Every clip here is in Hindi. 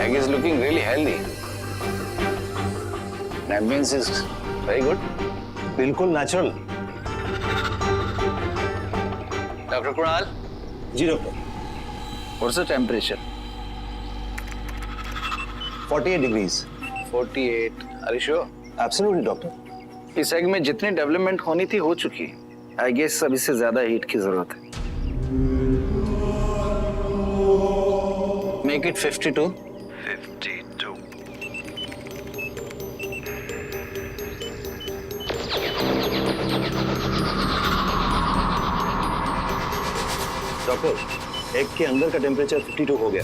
Egg is looking really healthy. That means it's very good. बिल्कुल नेचुरल। Dr. Kunal, जी doctor. what's the temperature? 48 degrees. 48. Are you sure? Absolutely doctor. इस एग में जितनी डेवलपमेंट होनी थी हो चुकी है। आई गेस अब इससे ज्यादा हीट की जरूरत है। Make it 52. 52. डॉक्टर, एग के अंदर का टेम्परेचर 52 हो गया।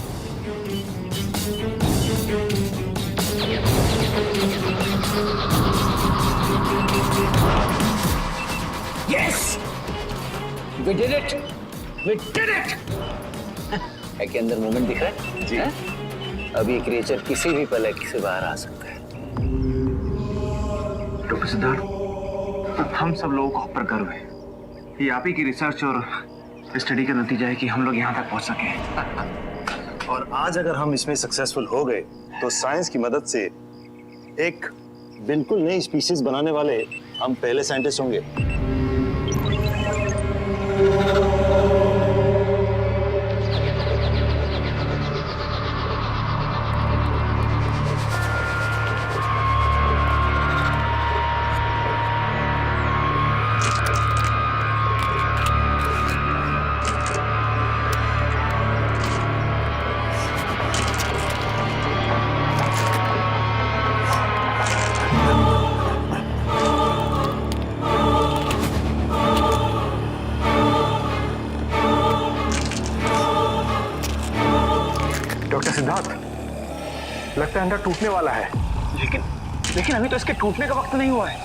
Yes! We did it! We did it! Egg के अंदर मूवमेंट दिख रहा है? जी। अब ये क्रिएचर किसी भी पल एग से बाहर आ सकता है। डॉक्टर सिद्धार्थ, हम सब लोगों को आप पर गर्व है। ये आप ही की रिसर्च और स्टडी का नतीजा है कि हम लोग यहाँ तक पहुँच सके। और आज अगर हम इसमें सक्सेसफुल हो गए तो साइंस की मदद से एक बिल्कुल नई स्पीशीज बनाने वाले हम पहले साइंटिस्ट होंगे। डॉक्टर सिद्धार्थ, लगता है अंडा टूटने वाला है। लेकिन अभी तो इसके टूटने का वक्त नहीं हुआ है।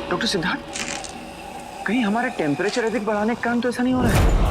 डॉक्टर सिद्धार्थ, कहीं हमारे टेम्परेचर अधिक बढ़ाने के कारण तो ऐसा नहीं हो रहा है।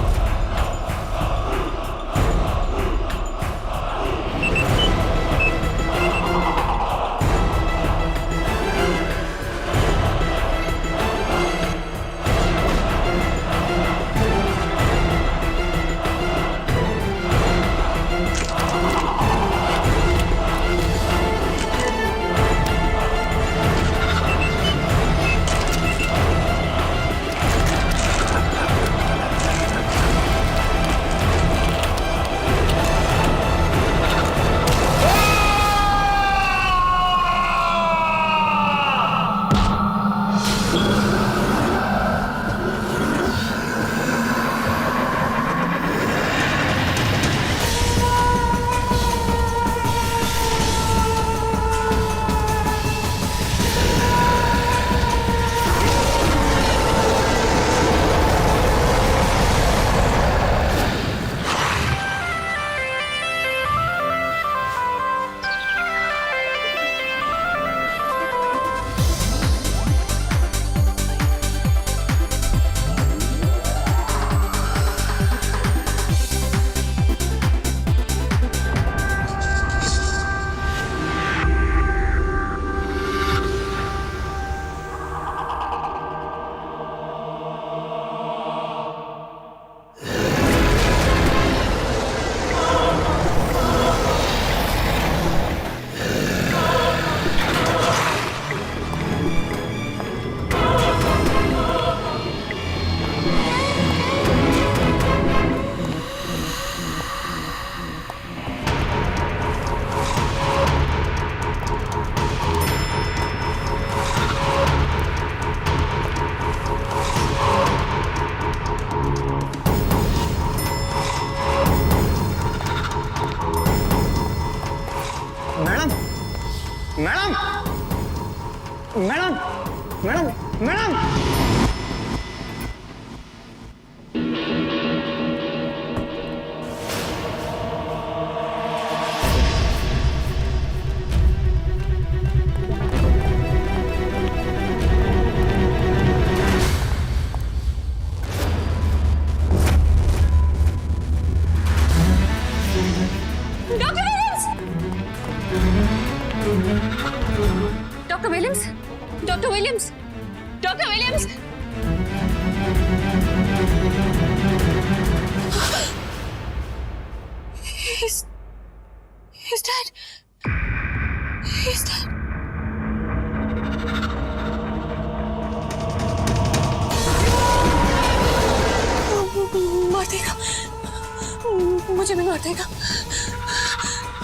मुझे भी मार देगा,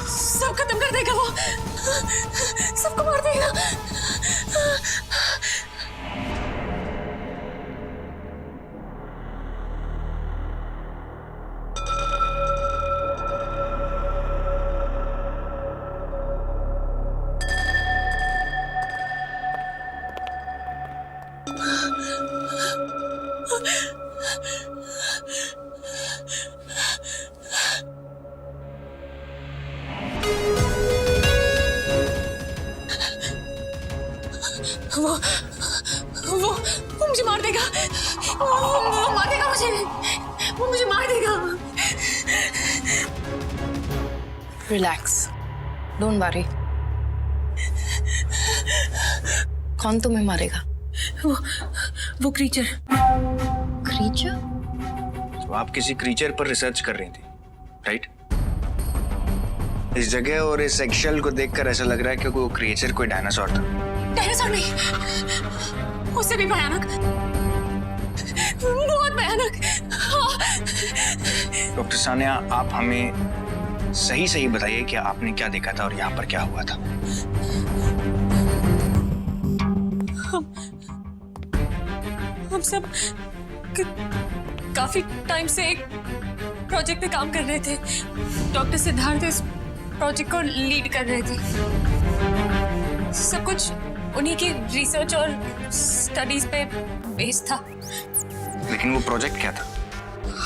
सब खत्म कर देगा, वो सबको मार देगा। वो मुझे मार देगा, वो मार देगा मुझे, वो मुझे मार देगा। Relax, don't worry. कौन तुम्हें मारेगा? वो क्रीचर। क्रीचर? तो आप किसी क्रीचर पर रिसर्च कर रही थी, राइट? इस जगह और इस एक्शल को देखकर ऐसा लग रहा है कि वो क्रिएचर कोई डायनासोर था। डायनासोर नहीं, उससे भी भयानक, बहुत भयानक। डॉक्टर सानिया, आप हमें सही सही बताइए कि आपने क्या देखा था और यहाँ पर क्या हुआ था। हम सब काफी टाइम से एक प्रोजेक्ट पे काम कर रहे थे। डॉक्टर सिद्धार्थ इस प्रोजेक्ट को लीड कर रहे थे। सब कुछ उन्हीं की रिसर्च और स्टडीज पे बेस्ड था। लेकिन वो प्रोजेक्ट क्या था?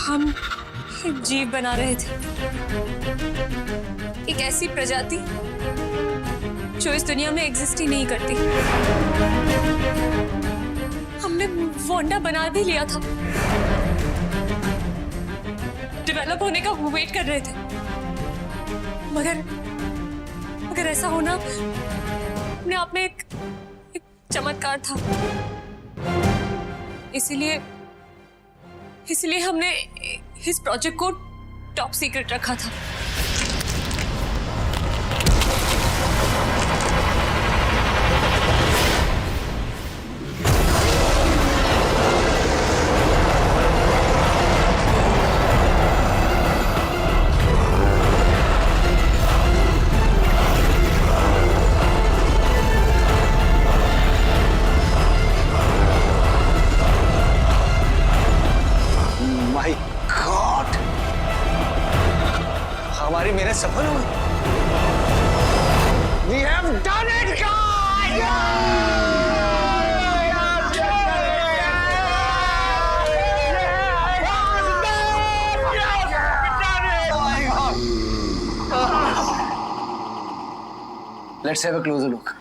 हम एक जीव बना रहे थे, एक ऐसी प्रजाति जो इस दुनिया में एग्जिस्ट ही नहीं करती। हमने वो अंडा बना भी लिया था, डेवलप होने का वेट कर रहे थे, मगर ऐसा होना अपने आप में एक चमत्कार था। इसीलिए हमने इस प्रोजेक्ट को टॉप सीक्रेट रखा था। माय गॉड, हमारी मेहनत सफल हुई। We have done it, guys! Let's have a closer look.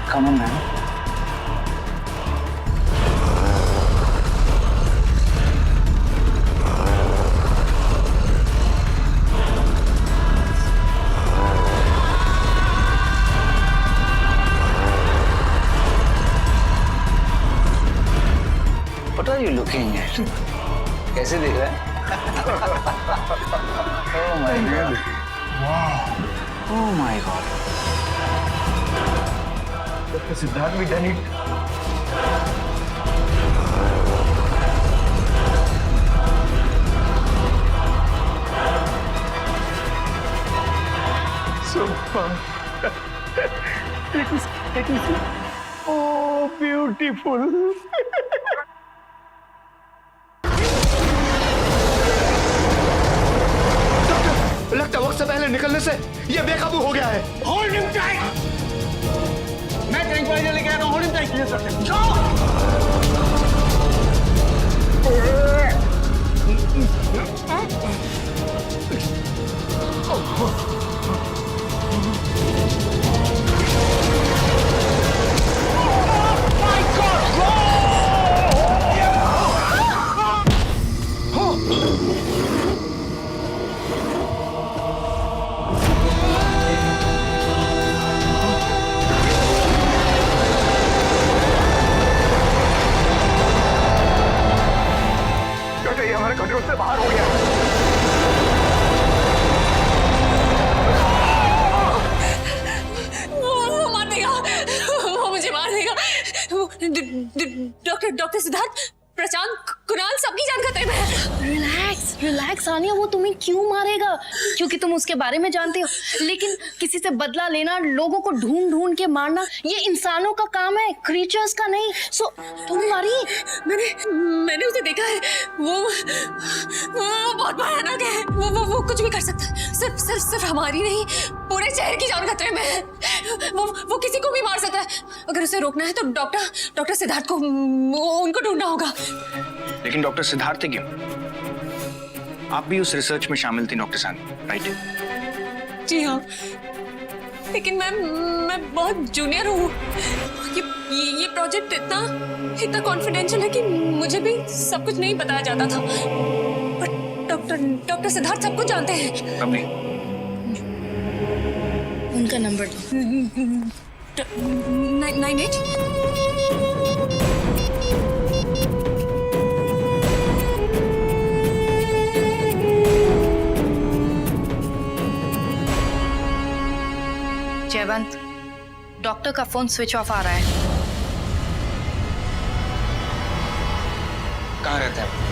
Come on, man. What are you looking at? कैसे देख रहा है? Oh my God! Wow! Oh my God! Dr. Siddharth, we done it. So fun. It is oh beautiful. Doctor, लगता है वक्त से पहले निकलने से ये बेकाबू हो गया है। Hold him tight. मैं ट्रैंक्विलाइजर लेके आ रहा हूँ, hold him tight. Doctor Siddharth, Prashant, Kunal, सबकी जान खतरे में है। रिलैक्स रिलैक्स सानिया, वो तुम्हें क्यों मारेगा? क्योंकि तुम उसके बारे में जानते हो। लेकिन किसी से बदला लेना, लोगों को ढूंढ ढूंढ के मारना, ये इंसानों का काम है, क्रीचर्स का नहीं। सो तुम मारी। मैंने उसे देखा है। वो बहुत भयानक है। वो कुछ भी कर सकता है। सिर्फ हमारी नहीं, पूरे शहर की जान खतरे में है। वो किसी को भी मार सकता है। अगर उसे रोकना है तो डॉक्टर सिद्धार्थ को उनको ढूंढना होगा। लेकिन डॉक्टर सिद्धार्थ क्यों? आप भी उस रिसर्च में शामिल थी डॉक्टर सानी, राइट? जी हाँ, लेकिन मैं बहुत जूनियर हूँ। ये प्रोजेक्ट इतना कॉन्फिडेंशियल है कि मुझे भी सब कुछ नहीं बताया जाता था। पर डॉक्टर सिद्धार्थ सब कुछ जानते हैं। अभी उनका नंबर दो। 98 जयवंत, डॉक्टर का फोन स्विच ऑफ आ रहा है। कहाँ रहता है?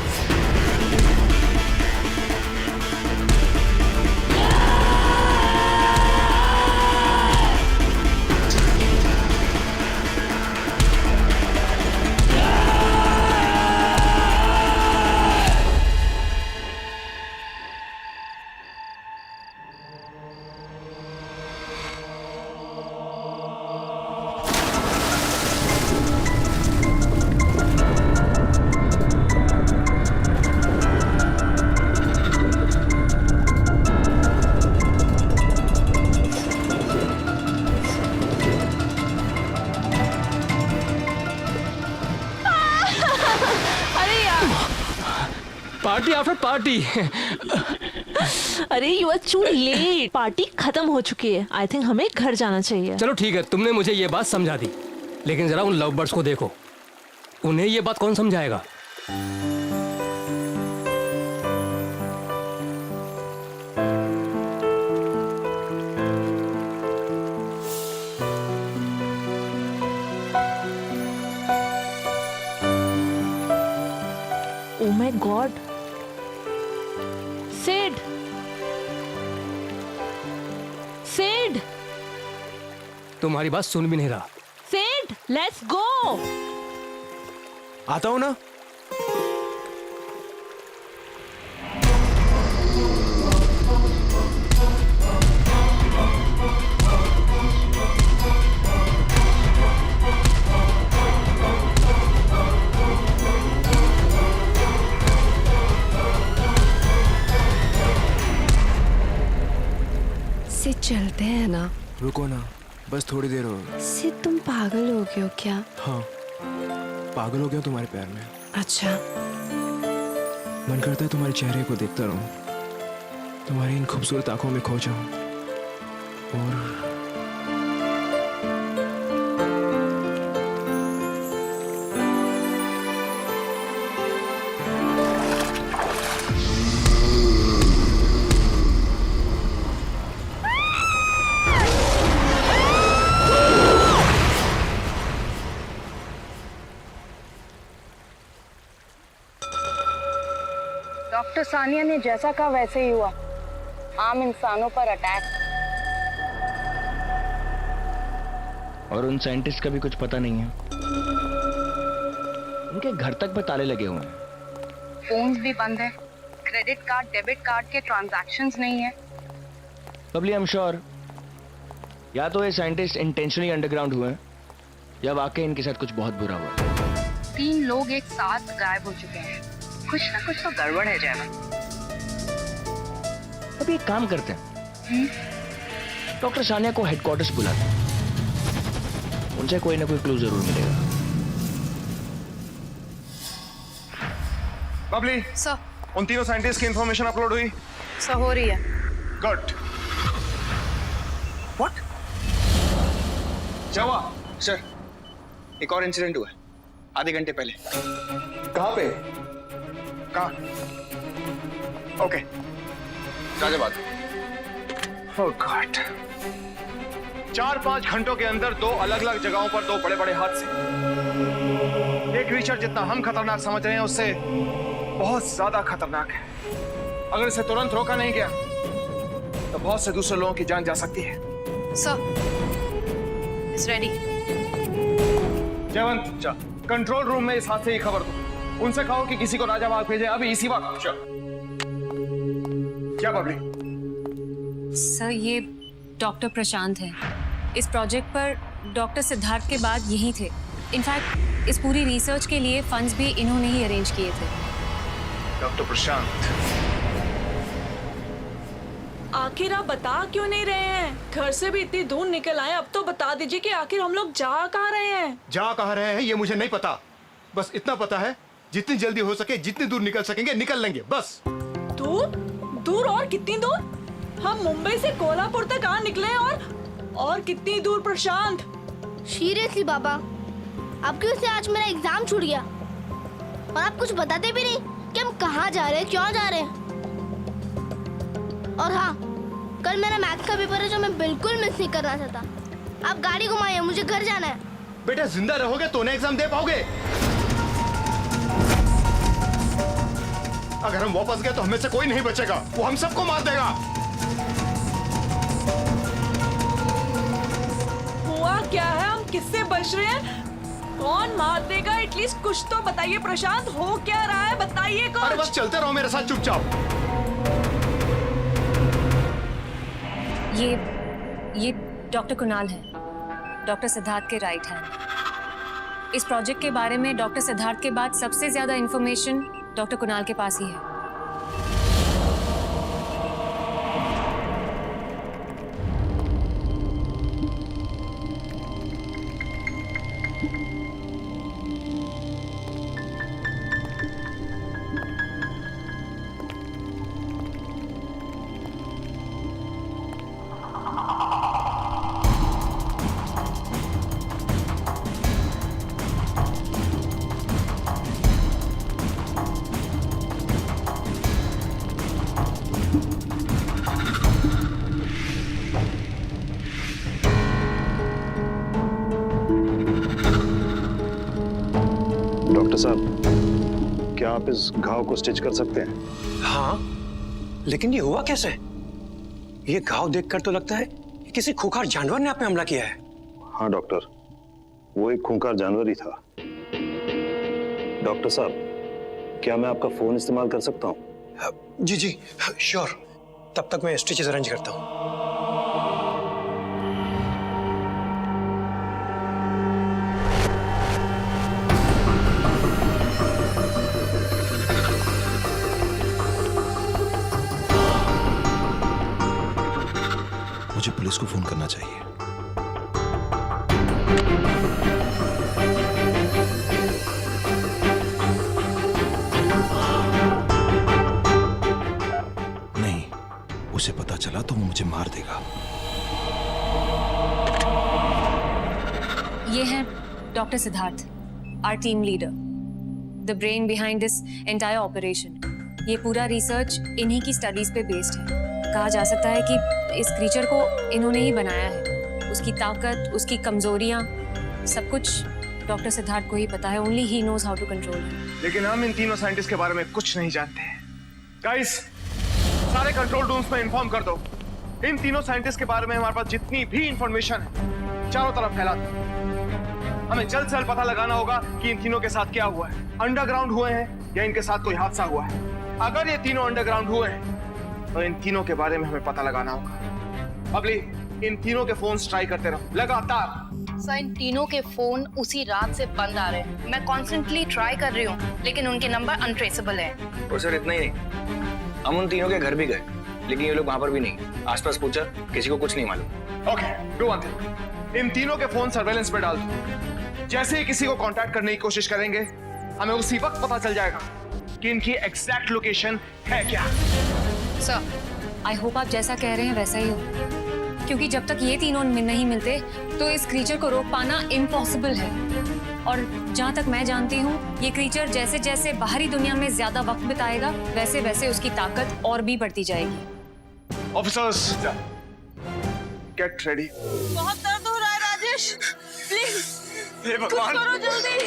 Party after party. अरे you are too late, party खत्म हो चुकी है। आई थिंक हमें घर जाना चाहिए। चलो ठीक है, तुमने मुझे ये बात समझा दी, लेकिन जरा उन लव बर्ड्स को देखो, उन्हें ये बात कौन समझाएगा? ओ माय गॉड, सिड, तुम्हारी बात सुन भी नहीं रहा। Sid, let's go. आता हूँ ना। सिद चलते हैं ना। रुको ना, बस थोड़ी देर और। सिद तुम पागल हो गए हो क्या? हाँ, पागल हो गया तुम्हारे प्यार में। अच्छा, मन करता है तुम्हारे चेहरे को देखता रहूं, तुम्हारी इन खूबसूरत आंखों में खो जाऊं और डॉक्टर सानिया ने जैसा कहा वैसे ही हुआ। आम इंसानों पर अटैक। और उन साइंटिस्ट का भी कुछ पता नहीं है। उनके घर तक पर ताले लगे हुए हैं। फोन्स भी बंद है, क्रेडिट कार्ड, डेबिट कार्ड के ट्रांजैक्शंस नहीं है। Probably I'm sure, या तो ये साइंटिस्ट इंटेंशनली अंडरग्राउंड हुए हैं या वाकई इनके साथ कुछ बहुत बुरा हुआ। 3 लोग एक साथ गायब हो चुके हैं। कुछ ना कुछ तो गड़बड़ है जयवंत। अब एक काम करते हैं, डॉक्टर सानिया को हेडक्वार्टर्स बुलाते हैं, उनसे कोई ना कोई क्लू जरूर मिलेगा। बबली, सर, उन तीनों साइंटिस्ट की इंफॉर्मेशन अपलोड हुई? सर हो रही है। गुड। व्हाट? क्या हुआ? सर, एक और इंसिडेंट हुआ है आधे घंटे पहले। कहाँ पे? कहाँ? ओके, गाजियाबाद। ओह गॉड। 4-5 घंटों के अंदर 2 अलग-अलग जगहों पर 2 बड़े-बड़े हादसे। ये क्रीचर जितना हम खतरनाक समझ रहे हैं उससे बहुत ज्यादा खतरनाक है। अगर इसे तुरंत रोका नहीं गया तो बहुत से दूसरे लोगों की जान जा सकती है। Sir, it's ready. Jaywant, control room में इस हादसे की खबर दो। उनसे कहो कि किसी को राजाबाग भेजे अभी इसी वक्त। क्या बबली? सर, ये डॉक्टर प्रशांत है। इस प्रोजेक्ट पर डॉक्टर सिद्धार्थ के बाद यही थे। इनफैक्ट इस पूरी रिसर्च के लिए फंड्स भी इन्होंने ही अरेंज किए थे। डॉक्टर प्रशांत, आखिर आप बता क्यों नहीं रहे हैं? घर से भी इतनी दूर निकल आए, अब तो बता दीजिए कि आखिर हम लोग जा कहाँ रहे हैं? जा कहाँ रहे हैं ये मुझे नहीं पता, बस इतना पता है जितनी जल्दी हो सके जितनी दूर निकल सकेंगे निकल लेंगे बस। दूर? दूर और कितनी दूर? हम मुंबई से कोल्हापुर तक आ निकले और कितनी दूर प्रशांत? सीरियसली बाबा, आपकी वजह से आज मेरा एग्जाम छूट गया और आप कुछ बताते भी नहीं कि हम कहाँ जा रहे हैं, क्यों जा रहे हैं। और हाँ, कल मेरा मैथ्स का पेपर है जो मैं बिल्कुल मिस नहीं करना चाहता। आप गाड़ी घुमाइए, मुझे घर जाना है। बेटा जिंदा रहोगे तो ना एग्जाम दे पाओगे। अगर हम वापस गए तो हमें से कोई नहीं बचेगा, वो हम सबको मार देगा। हुआ क्या है? हम किससे बच रहे हैं? कौन मार देगा? एटलीस्ट कुछ तो बताइए प्रशांत, हो क्या रहा है? बताइए कुछ। अरे बस चलते रहो मेरे साथ चुपचाप। ये डॉक्टर कुणाल है, डॉक्टर सिद्धार्थ के राइट हैंड। इस प्रोजेक्ट के बारे में डॉक्टर सिद्धार्थ के बाद सबसे ज्यादा इंफॉर्मेशन डॉक्टर कुणाल के पास ही है। डॉक्टर साहब, क्या आप इस घाव को स्टिच कर सकते हैं? हाँ, लेकिन ये हुआ कैसे? ये घाव देखकर तो लगता है कि किसी खूंखार जानवर ने आप पे हमला किया है। हाँ डॉक्टर, वो एक खूंखार जानवर ही था। डॉक्टर साहब, क्या मैं आपका फोन इस्तेमाल कर सकता हूँ? जी जी श्योर। तब तक मैं स्टिचेस अरेंज करता हूँ। मुझे पुलिस को फोन करना चाहिए। नहीं, उसे पता चला तो वो मुझे मार देगा। ये है doctor Siddharth, our team leader, the brain behind this entire operation. ये पूरा रिसर्च इन्हीं की स्टडीज पे बेस्ड है। कहा जा सकता है कि इस क्रीचर को इन्होंने ही बनाया है। उसकी ताकत, उसकी कमजोरियां, सब कुछ डॉक्टर सिद्धार्थ को ही पता है। Only he knows how to control. लेकिन हम इन तीनों साइंटिस्ट के बारे में कुछ नहीं जानते हैं। गाइस, सारे कंट्रोल रूम्स में इन्फॉर्म कर दो। इन तीनों साइंटिस्ट के बारे में हमारे पास जितनी भी इंफॉर्मेशन है चारों तरफ फैला दो। हमें जल्द से जल्द पता लगाना होगा कि इन तीनों के साथ क्या हुआ है। अंडरग्राउंड हुए हैं या इनके साथ कोई हादसा हुआ है। अगर ये तीनों अंडरग्राउंड हुए हैं तो इन तीनों के बारे में हमें पता लगाना होगा। अगली, इन तीनों के फोन ट्राई करते रहो लगातार। सर, इन तीनों के फोन उसी रात से बंद आ रहे हैं। मैं कॉन्स्टेंटली ट्राई कर रही हूँ, लेकिन उनके नंबर अनट्रेसेबल हैं। और सर इतना ही नहीं, हम उन तीनों के घर भी गए, लेकिन ये लोग वहां पर भी नहीं। आसपास पूछा, किसी को कुछ नहीं मालूम। ओके, डू वन थिंग, इन तीनों के फोन सर्वेलेंस पे डाल दो। जैसे ही किसी को कांटेक्ट करने की कोशिश करेंगे, हमें उसी वक्त पता चल जाएगा कि इनकी एग्जैक्ट लोकेशन है क्या। सर, आई होप आप जैसा कह रहे हैं वैसा ही हो, क्योंकि जब तक ये तीनों नहीं मिलते तो इस क्रीचर को रोक पाना इम्पॉसिबल है। और जहाँ तक मैं जानती हूँ, ये क्रीचर जैसे जैसे बाहरी दुनिया में ज्यादा वक्त बिताएगा, वैसे वैसे उसकी ताकत और भी बढ़ती जाएगी। Officers, get ready. बहुत दर्द हो रहा है राजेश, प्लीज हे कुछ भगवान, करो जल्दी।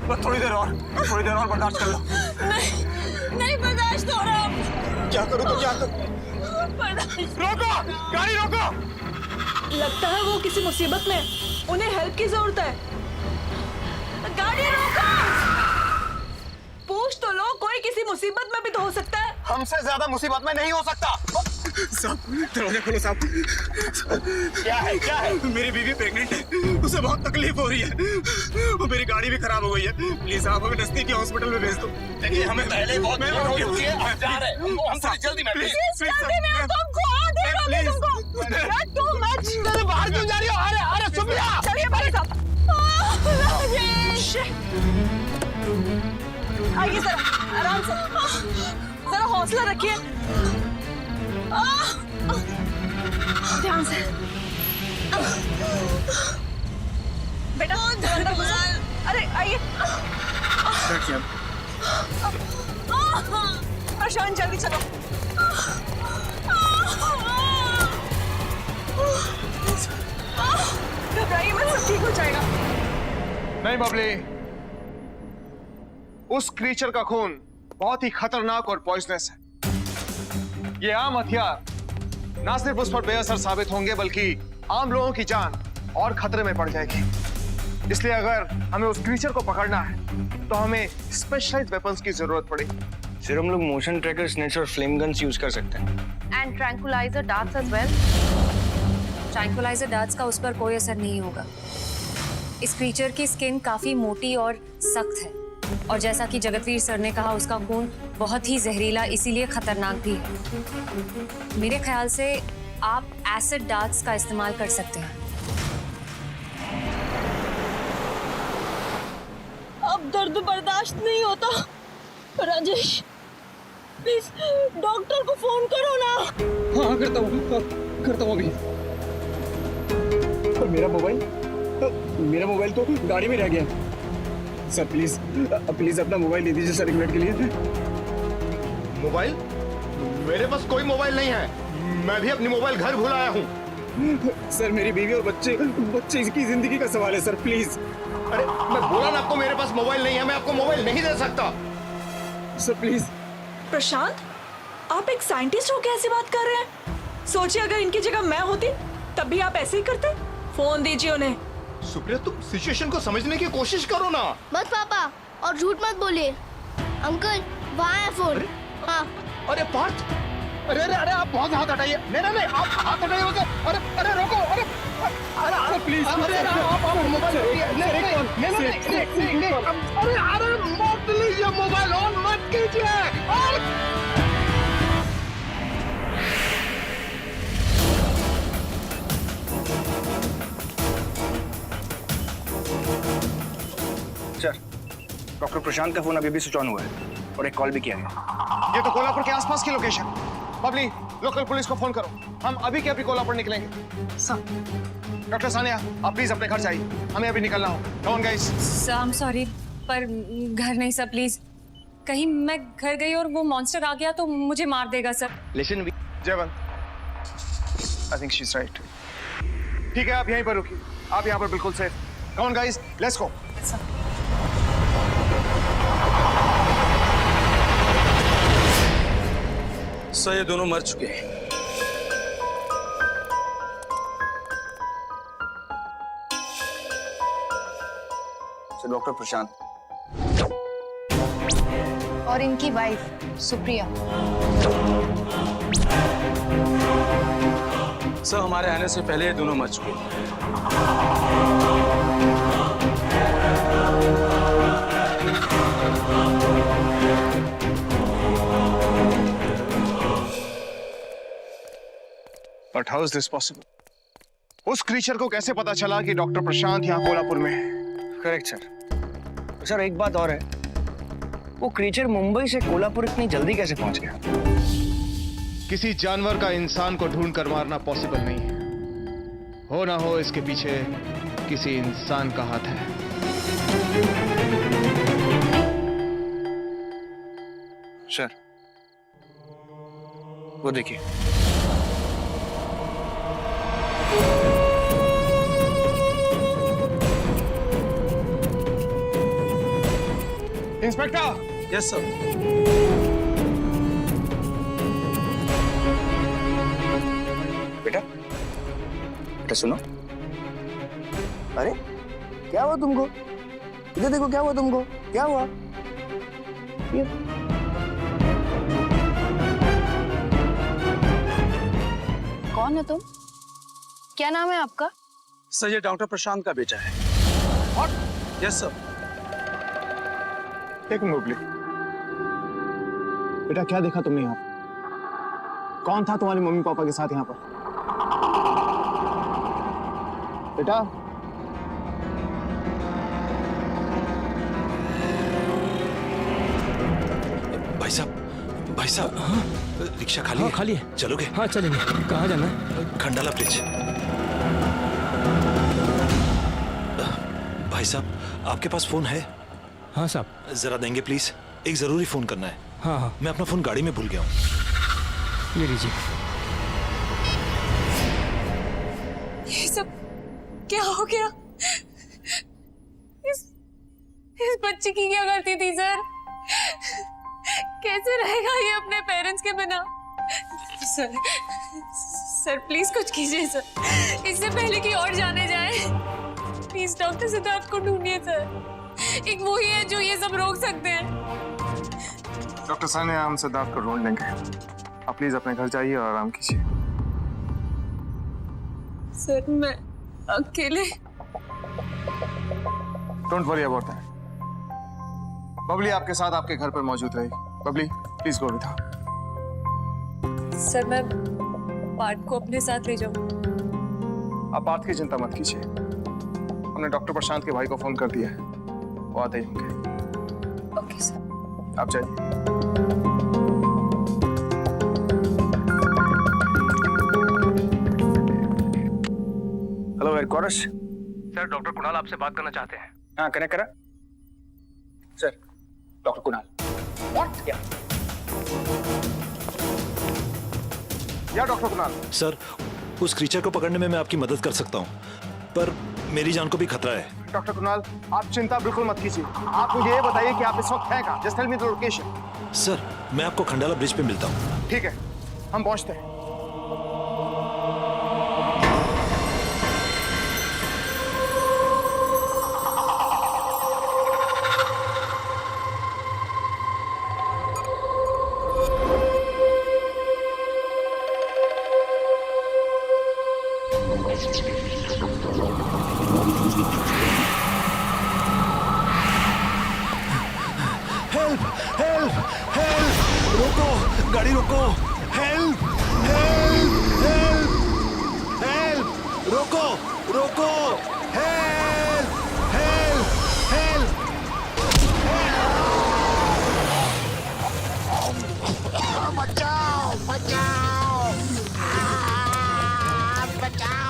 बस थोड़ी देर और बर्दाश्त कर लो। नहीं बर्दाश्त हो रहा। क्या करूं तो क्या करूं? रोको, गाड़ी रोको। लगता है वो किसी मुसीबत में, उन्हें हेल्प की जरूरत है। गाड़ी रोको। पूछ तो लो, कोई किसी मुसीबत में भी तो हो सकता है। हमसे ज्यादा मुसीबत में नहीं हो सकता। साहब दरवाजा खोलो साहब। क्या है? मेरी बीवी प्रेग्नेंट है, उसे बहुत तकलीफ हो रही है, वो मेरी गाड़ी भी खराब हो गई है। प्लीज आप हमें नजदीकी हॉस्पिटल में भेज दो। देखिए हमें पहले बहुत मेहरबानी होगी है, हम जा रहे हैं, हम जल्दी में प्लीज तुमको बाहर क्यों जा रही हो? अरे सुप्रिया, चलिए भाई साहब। आइए जरा आराम से, जरा हौसला रखिए, ध्यान से। बेटा अंदर घुसो। अरे आइए। प्रशांत जल्दी चलो। घबराइए मत, सब ठीक हो जाएगा। नहीं बबली, उस क्रीचर का खून बहुत ही खतरनाक और पॉइजनस है। ये आम हथियार ना सिर्फ उस पर बेअसर साबित होंगे, बल्कि आम लोगों की जान और खतरे में पड़ जाएगी। इसलिए अगर हमें उस क्रीचर को पकड़ना है तो हमें स्पेशलाइज्ड वेपन्स की जरूरत पड़ेगी। सर हम लोग मोशन ट्रैकर, स्नेच और फ्लेम गन्स यूज कर सकते हैं। And tranquilliser darts as well. Tranquilliser darts का उस पर कोई असर नहीं होगा। इस क्रीचर की स्किन काफी मोटी और सख्त है, और जैसा कि जगतवीर सर ने कहा, उसका खून बहुत ही जहरीला, इसीलिए खतरनाक भी है। मेरे ख्याल से आप एसिड डार्ट्स का इस्तेमाल कर सकते हैं। अब दर्द बर्दाश्त नहीं होता। राजेश प्लीज डॉक्टर को फोन करो ना। हाँ करता हूँ अभी। पर मेरा मोबाइल तो गाड़ी में रह गया। सर प्लीज अपना मोबाइल दे दीजिए सर, 1 मिनट के लिए। मोबाइल? मेरे पास कोई मोबाइल नहीं है, मैं भी अपनी मोबाइल घर भूल आया हूँ। सर मेरी बीवी और बच्चे की जिंदगी का सवाल है सर, प्लीज। अरे मैं बोला ना आपको, मेरे पास मोबाइल नहीं है, मैं आपको मोबाइल नहीं दे सकता। Sir please. प्रशांत, आप एक साइंटिस्ट हो कैसे बात कर रहे हैं? सोचिए अगर इनकी जगह मैं होती तब भी आप ऐसे ही करते। फोन दीजिए उन्हें। सुप्रिया तुम सिचुएशन को समझने की कोशिश करो ना। बस पापा, और झूठ मत बोलिए। अंकल वहाँ है फोन। हाँ। अरे पार्थ, अरे आप बहुत हाथ हटाइए। नहीं आप हाथ हटाइए उसे। अरे रोको। अरे प्लीज, आप मोबाइल अरे मत लीजिए, मोबाइल ऑन मत कीजिए। सर डॉक्टर प्रशांत का फोन अभी भी स्विच ऑन हुआ है और एक कॉल भी किया है। ये तो कोल्हापुर के आसपास की लोकेशन। बबली, लोकल पुलिस को फोन करो, हम अभी के अभी कोल्हापुर निकलेंगे। डॉक्टर सानिया, आप प्लीज अपने घर जाइए, हमें अभी निकलना हो। Come on guys. Sir I am sorry, पर घर नहीं सर, प्लीज। कहीं मैं घर गई और वो मॉन्स्टर आ गया तो मुझे मार देगा sir. Listen Jaywant, I think she is right. ठीक है, आप यहीं पर रुकिए, आप यहाँ पर बिल्कुल safe. Come on guys, let's go. Sir ये दोनों मर चुके हैं। सर डॉक्टर प्रशांत और इनकी वाइफ सुप्रिया। सर हमारे आने से पहले ये दोनों मर चुके हैं। But how is this possible? उस क्रीचर को कैसे पता चला कि डॉक्टर प्रशांत यहाँ कोल्हापुर में है? Correct sir. सर एक बात और है, वो क्रीचर मुंबई से कोल्हापुर इतनी जल्दी कैसे पहुंच गया? किसी जानवर का इंसान को ढूंढ कर मारना पॉसिबल नहीं है। हो ना हो इसके पीछे किसी इंसान का हाथ है। सर वो देखिए, इंस्पेक्टर। Yes sir. बेटा, बेटा सुनो। अरे क्या हुआ तुमको? इधर देखो, क्या हुआ तुमको? क्या हुआ? ये कौन है तुम? क्या नाम है आपका? सर ये डॉक्टर प्रशांत का बेटा है। Yes sir. एक मिनट प्लीज। बेटा क्या देखा तुमने यहाँ? कौन था तुम्हारी मम्मी पापा के साथ यहाँ पर? बेटा भाई साहब हाँ? रिक्शा खाली हाँ, है? खाली है। चलोगे? हाँ चलेंगे। कहाँ जाना है? खंडाला ब्रिज। भाई साहब आपके पास फोन है? हाँ साहब। जरा देंगे प्लीज, एक जरूरी फोन करना है। हाँ हाँ। मैं अपना फोन गाड़ी में भूल गया हूँ। ये लीजिए। ये सब क्या हो गया? इस बच्चे की क्या गलती थी सर? कैसे रहेगा ये अपने पेरेंट्स के बिना? सर प्लीज कुछ कीजिए सर, इससे पहले कि और जाने जाए। प्लीज डॉक्टर सिद्धार्थ को ढूंढिए सर, एक वो ही है जो ये सब रोक सकते हैं। डॉक्टर साहनी हम सिद्धार्थ को ढूंढ लेंगे। आप प्लीज अपने घर जाइए और आराम कीजिए। सर मैं अकेले। Don't worry about that. Babli आपके साथ आपके घर पर मौजूद रहेगी। Babli please go with her. Sir मैं पार्थ को अपने साथ ले जाऊं? आप पार्थ की चिंता मत कीजिए। हमने डॉक्टर प्रशांत के भाई को फोन कर दिया है, वो आते ही होंगे। Okay sir. आप जाइए। Hello headquarters. Sir doctor Kunal आपसे बात करना चाहते हैं। हाँ कनेक्ट करा। Sir doctor Kunal. व्हाट? या डॉक्टर कुणाल। सर उस क्रीचर को पकड़ने में मैं आपकी मदद कर सकता हूँ, पर मेरी जान को भी खतरा है। डॉक्टर कुणाल आप चिंता बिल्कुल मत कीजिए। आप मुझे ये बताइए कि आप इस वक्त हैं कहाँ? Just tell me the location. Sir मैं आपको खंडाला ब्रिज पे मिलता हूँ। ठीक है हम पहुंचते हैं। हेल्प हेल्प हेल्प, रोको गाड़ी रोको। हेल्प हेल्प हेल्प हेल्प, रोको रोको। Help help help. बचाओ बचाओ बचाओ।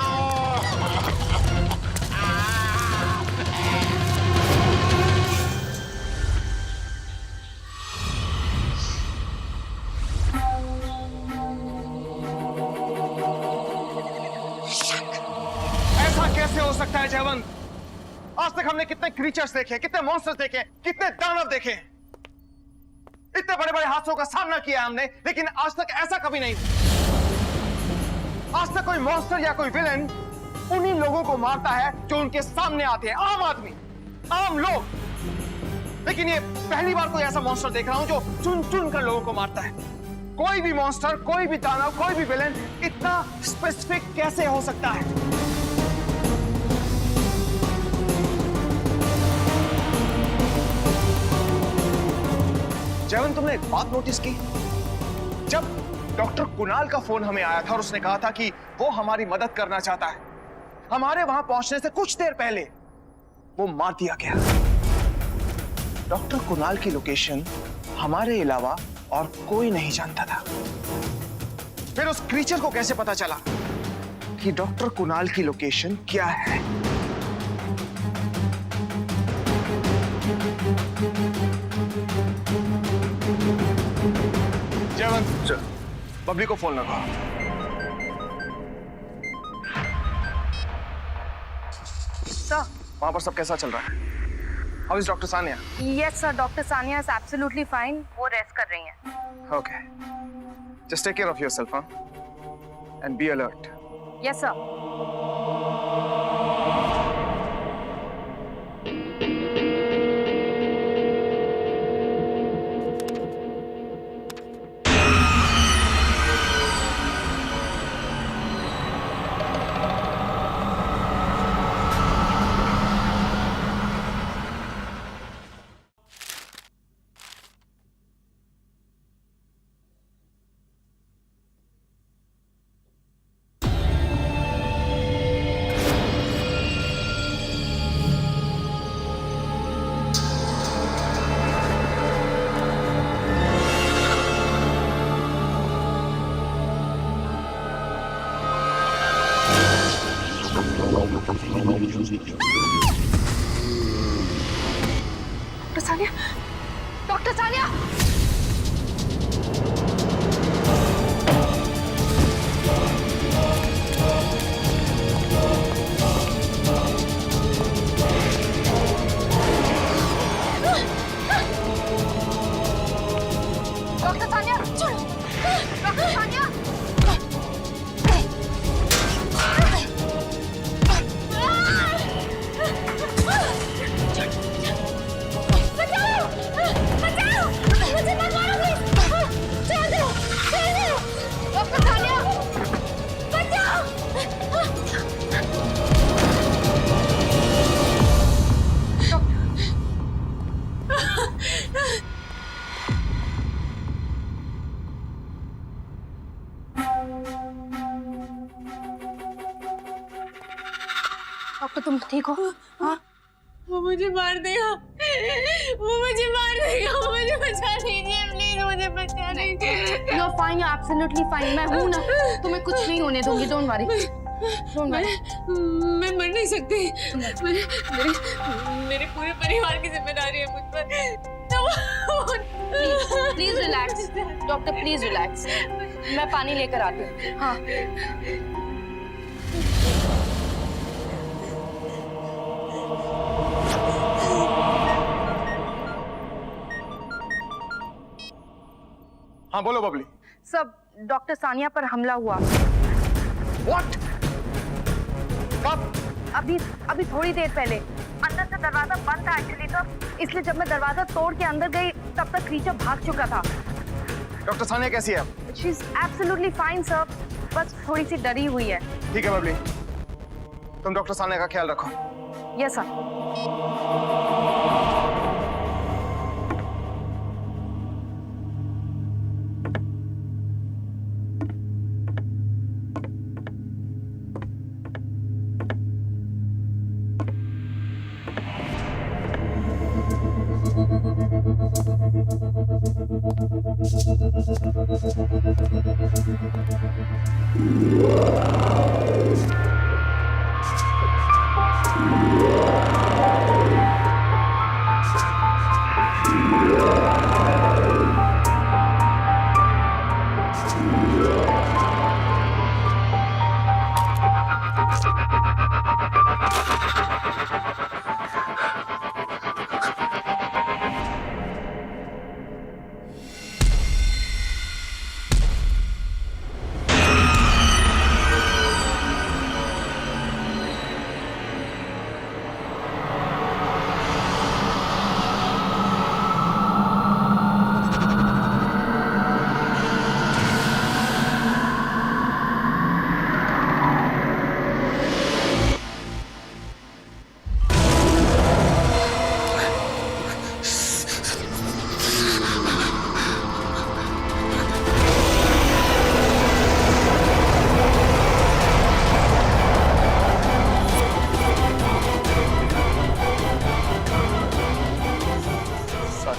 कैसे हो सकता है जयवंत? आज तक हमने कितने क्रीचर्स देखे, कितने मॉन्स्टर्स देखे, कितने दानव देखे, इतने बड़े बड़े हादसों का सामना किया हमने, लेकिन आज तक ऐसा कभी नहीं। आज तक कोई मॉन्स्टर या कोई विलेन उन्हीं लोगों को मारता है जो उनके सामने आते हैं, आम आदमी, आम लोग। लेकिन ये पहली बार कोई ऐसा मॉन्स्टर देख रहा हूं जो चुन चुन कर लोगों को मारता है। कोई भी मॉन्स्टर, कोई भी दानव, कोई भी विलेन इतना स्पेसिफिक कैसे हो सकता है? जयवंत तुमने एक बात नोटिस की? जब डॉक्टर कुणाल का फोन हमें आया था और उसने कहा था कि वो हमारी मदद करना चाहता है, हमारे वहां पहुंचने से कुछ देर पहले वो मार दिया गया। डॉक्टर कुणाल की लोकेशन हमारे अलावा और कोई नहीं जानता था। फिर उस क्रीचर को कैसे पता चला कि डॉक्टर कुणाल की लोकेशन क्या है? जयवंत बबली को फोन लगा। सर, वहाँ पर सब कैसा चल रहा है? How is Dr. Sania? Yes sir, Dr. Sania is absolutely fine. वो रेस्ट कर रही हैं. Okay. Just take care of yourself, huh? And be alert. Yes sir. Doctor Sania, doctor Sania, doctor Sania, doctor Sania, doctor तुम ठीक हो? हाँ? वो मुझे मार देगा, वो मुझे मार देगा, मुझे बचा लीजिए प्लीज, मुझे बचा लीजिए। You're fine, you're absolutely fine. मैं हूँ ना, तुम्हें कुछ नहीं होने दूंगी, don't worry. Don't worry. मैं मर नहीं सकती, मेरे पूरे परिवार की जिम्मेदारी है मुझ पर। Please relax. Doctor please relax. मैं पानी लेकर आती हूँ. हाँ. हाँ बोलो बबली। सब डॉक्टर सानिया पर हमला हुआ। What? कब? अभी थोड़ी देर पहले। अंदर से दरवाजा बंद था एक्चुअली सर, इसलिए जब मैं दरवाजा तोड़ के अंदर गई तब तक क्रीचर भाग चुका था। डॉक्टर सानिया कैसी है? She is absolutely fine sir, बस थोड़ी सी डरी हुई है। ठीक है बबली, तुम डॉक्टर सानिया का ख्याल रखो। Yes sir.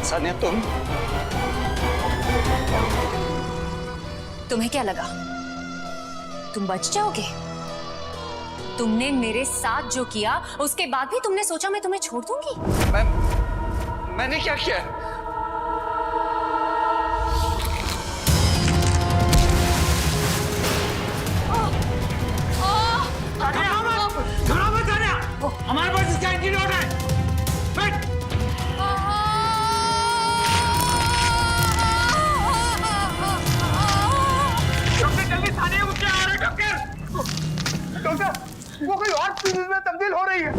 सानिया तुम्हें क्या लगा तुम बच जाओगे? तुमने मेरे साथ जो किया उसके बाद भी तुमने सोचा मैं तुम्हें छोड़ दूंगी? मैंने क्या किया? हमारे पास क्या वो कोई और स्पीशीज में तब्दील हो रही है?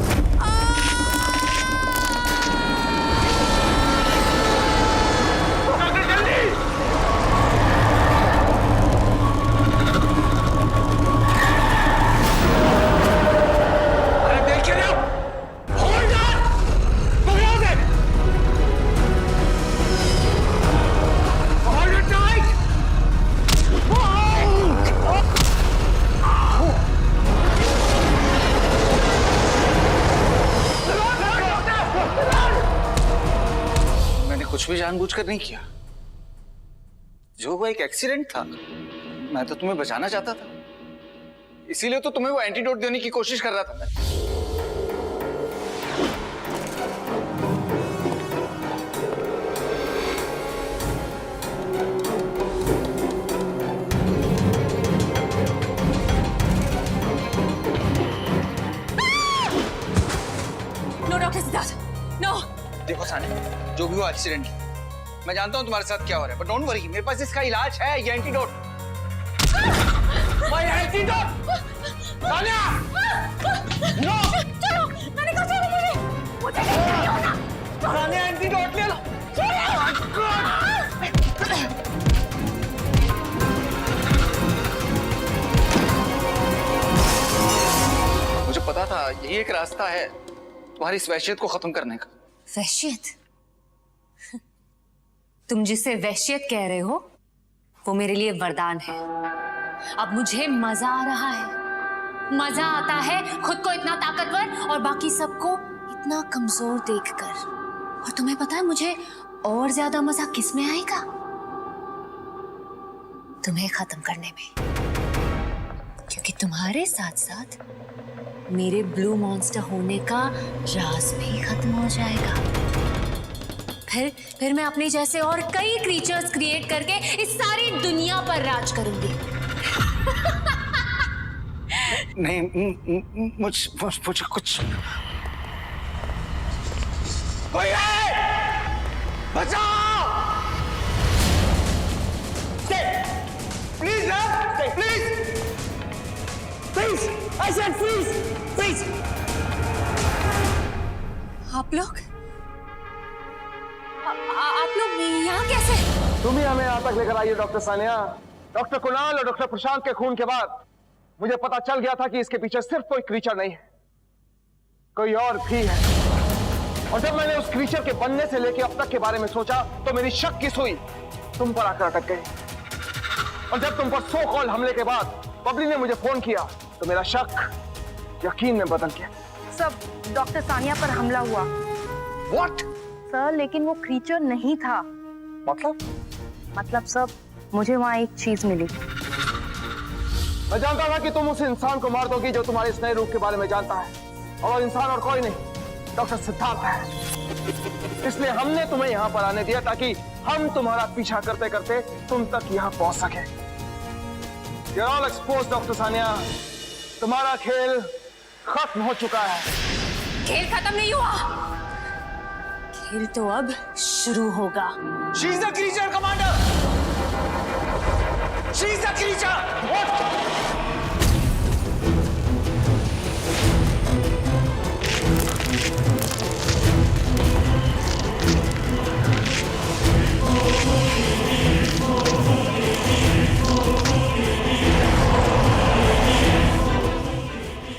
कुछ भी जानबूझकर नहीं किया। जो वो एक एक्सीडेंट था, मैं तो तुम्हें बचाना चाहता था, इसीलिए तो तुम्हें वो एंटीडोट देने की कोशिश कर रहा था मैं। No doctor Siddharth, no. देखो सानिया, जो भी वो एक्सीडेंट है, मैं जानता हूँ तुम्हारे साथ क्या हो रहा है, बट डोंट वरी, मेरे पास इसका इलाज है, ये antidote. My antidote! Sania! No! चलो, मैंने कहा चलो मुझे नहीं होना। सानिया, एंटीडोट ले लो। मुझे पता था यही एक रास्ता है तुम्हारी इस वहशियत को खत्म करने का। वहशियत? तुम जिसे वहशियत कह रहे हो वो मेरे लिए वरदान है। अब मुझे मजा आ रहा है, मजा आता है खुद को इतना ताकतवर और बाकी सबको इतना कमजोर देखकर। और तुम्हें पता है मुझे और ज्यादा मजा किस में आएगा? तुम्हें खत्म करने में, क्योंकि तुम्हारे साथ साथ मेरे ब्लू मॉन्स्टर होने का राज भी खत्म हो जाएगा। फिर मैं अपने जैसे और कई क्रीचर्स क्रिएट करके इस सारी दुनिया पर राज करूंगी। नहीं, मुझे कुछ कोई है, बचाओ! Please please please, I said please please. आप लोग यहाँ कैसे? तुम ही हमें यहाँ तक लेकर आइए डॉक्टर सानिया। डॉक्टर कुणाल और डॉक्टर प्रशांत के खून के बाद मुझे पता चल गया था कि इसके पीछे सिर्फ कोई क्रीचर नहीं है, कोई और भी है। और जब मैंने उस क्रीचर के बनने से लेकर अब तक के बारे में सोचा तो मेरी शक की सुई तुम पर आकर अटक गई। और जब तुम पर सो कॉल हमले के बाद बबली ने मुझे फोन किया तो मेरा शक यकीन में बदल गया। सब डॉक्टर सानिया पर हमला हुआ। What? सर, लेकिन वो क्रीचर नहीं था। मतलब सब, मुझे वहाँ एक चीज मिली। मैं जानता था कि तुम उस इंसान को मार दोगी जो तुम्हारे इस नए रूप के बारे में जानता है, और वो इंसान और कोई नहीं, डॉक्टर सिद्धार्थ है। इसलिए हमने तुम्हें यहाँ पर आने दिया ताकि हम तुम्हारा पीछा करते करते तुम तक यहाँ पहुंच सके। You're all exposed, doctor Sania. तुम्हारा खेल खत्म हो चुका है। खेल खत्म नहीं हुआ, खेल तो अब शुरू होगा। She's the creature, commander! She's the creature! What?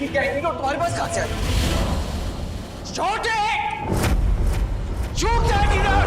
क्या एंटीडोट तुम्हारे पास कहां से आया? शॉट है! Shoot the antidote!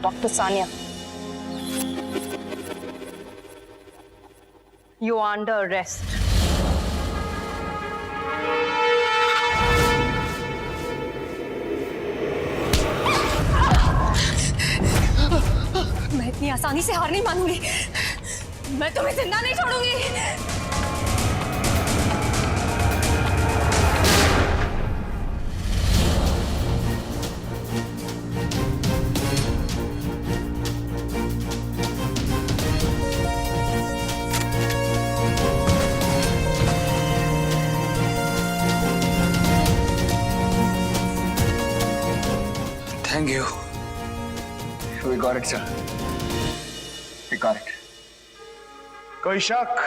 Dr. Sania, you are under arrest. मैं इतनी आसानी से हार नहीं मानूंगी। मैं तुम्हें जिंदा नहीं छोड़ूंगी। Thank you. We got it, sir. We got it. कोई शक?